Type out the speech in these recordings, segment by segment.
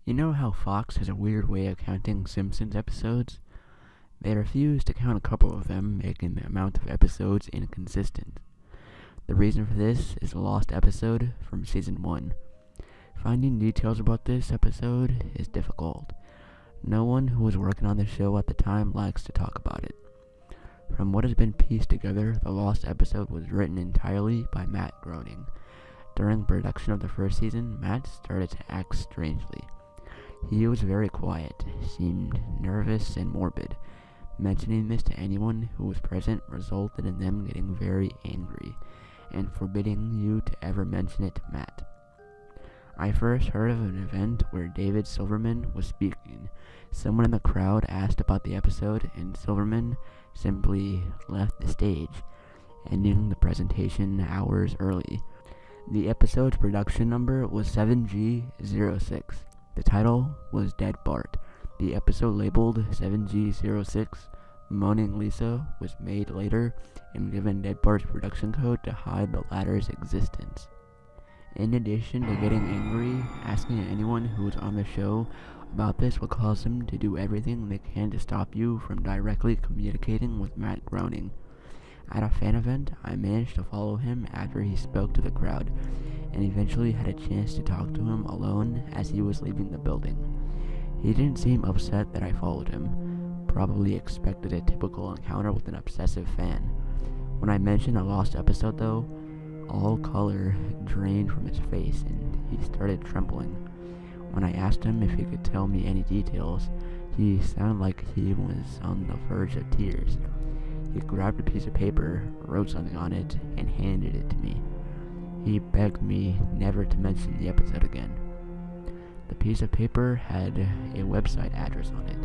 You know how Fox has a weird way of counting Simpsons episodes? They refuse to count a couple of them, making the amount of episodes inconsistent. The reason for this is a lost episode from Season 1. Finding details about this episode is difficult. No one who was working on the show at the time likes to talk about it. From what has been pieced together, the lost episode was written entirely by Matt Groening. During production of the first season, Matt started to act strangely. He was very quiet, seemed nervous and morbid. Mentioning this to anyone who was present resulted in them getting very angry, and forbidding you to ever mention it to Matt. I first heard of an event where David Silverman was speaking. Someone in the crowd asked about the episode, and Silverman simply left the stage, ending the presentation hours early. The episode's production number was 7G06. The title was Dead Bart. The episode labeled 7G06, Moaning Lisa, was made later and given Dead Bart's production code to hide the latter's existence. In addition to getting angry, asking anyone who was on the show about this will cause them to do everything they can to stop you from directly communicating with Matt Groening. At a fan event, I managed to follow him after he spoke to the crowd, and eventually had a chance to talk to him alone as he was leaving the building. He didn't seem upset that I followed him, probably expected a typical encounter with an obsessive fan. When I mentioned a lost episode though, all color drained from his face and he started trembling. When I asked him if he could tell me any details, he sounded like he was on the verge of tears. He grabbed a piece of paper, wrote something on it, and handed it to me. He begged me never to mention the episode again. The piece of paper had a website address on it.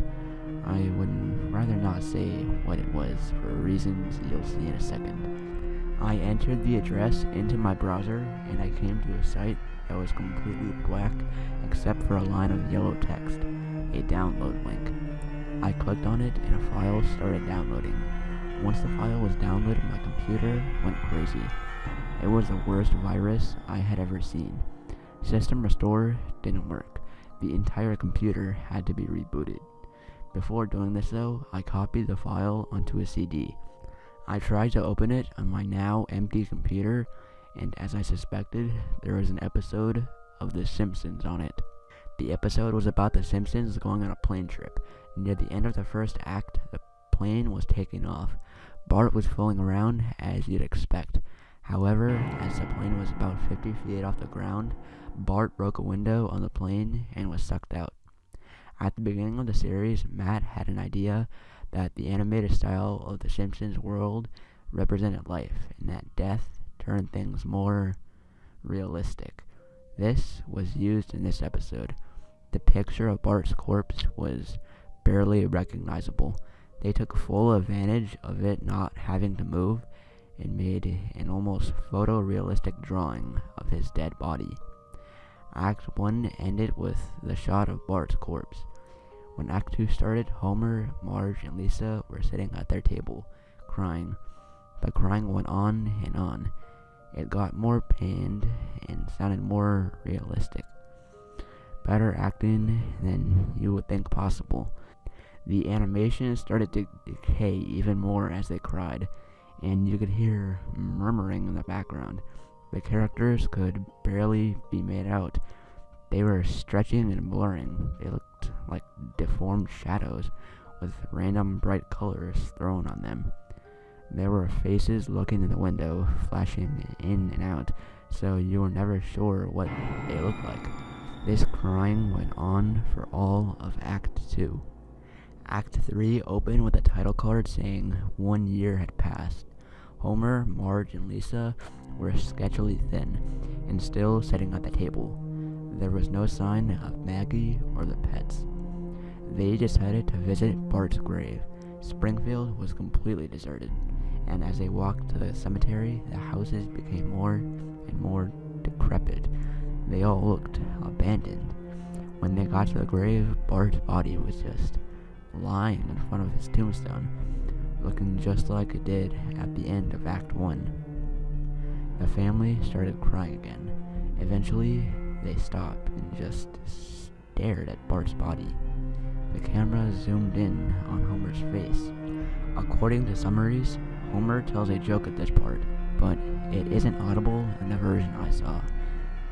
I would rather not say what it was for reasons you'll see in a second. I entered the address into my browser, and I came to a site that was completely black except for a line of yellow text, a download link. I clicked on it, and a file started downloading. Once the file was downloaded, my computer went crazy. It was the worst virus I had ever seen. System restore didn't work. The entire computer had to be rebooted. Before doing this though, I copied the file onto a CD. I tried to open it on my now empty computer, and as I suspected, there was an episode of The Simpsons on it. The episode was about the Simpsons going on a plane trip. Near the end of the first act, the plane was taking off. Bart was fooling around as you'd expect. However, as the plane was about 50 feet off the ground, Bart broke a window on the plane and was sucked out. At the beginning of the series, Matt had an idea that the animated style of the Simpsons world represented life, and that death turned things more realistic. This was used in this episode. The picture of Bart's corpse was barely recognizable. They took full advantage of it not having to move and made an almost photorealistic drawing of his dead body. Act 1 ended with the shot of Bart's corpse. When Act 2 started, Homer, Marge, and Lisa were sitting at their table, crying. The crying went on and on. It got more pained and sounded more realistic. Better acting than you would think possible. The animation started to decay even more as they cried, and you could hear murmuring in the background. The characters could barely be made out. They were stretching and blurring. They looked like deformed shadows with random bright colors thrown on them. There were faces looking in the window, flashing in and out, so you were never sure what they looked like. This crying went on for all of Act 2. Act 3 opened with a title card saying 1 year had passed. Homer, Marge, and Lisa were sketchily thin, and still sitting at the table. There was no sign of Maggie or the pets. They decided to visit Bart's grave. Springfield was completely deserted, and as they walked to the cemetery, the houses became more and more decrepit. They all looked abandoned. When they got to the grave, Bart's body was just lying in front of his tombstone, looking just like it did at the end of Act 1. The family started crying again. Eventually, they stopped and just stared at Bart's body. The camera zoomed in on Homer's face. According to summaries, Homer tells a joke at this part, but it isn't audible in the version I saw,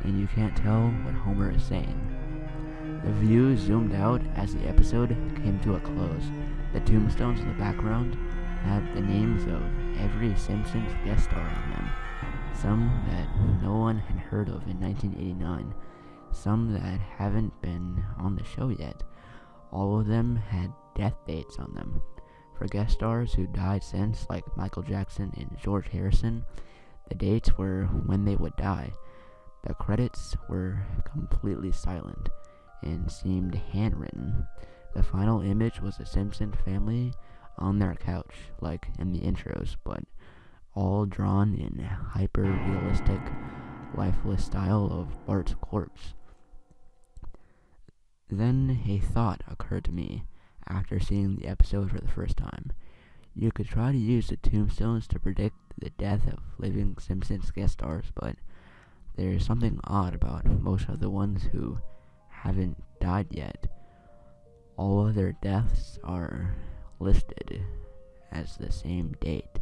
and you can't tell what Homer is saying. The view zoomed out as the episode came to a close. The tombstones in the background had the names of every Simpsons guest star on them, some that no one had heard of in 1989, some that haven't been on the show yet. All of them had death dates on them. For guest stars who died since, like Michael Jackson and George Harrison, the dates were when they would die. The credits were completely silent and seemed handwritten. The final image was a Simpson family on their couch, like in the intros, but all drawn in hyper-realistic, lifeless style of Bart's corpse. Then a thought occurred to me after seeing the episode for the first time. You could try to use the tombstones to predict the death of living Simpsons guest stars, but there's something odd about most of the ones who haven't died yet. All of their deaths are listed as the same date.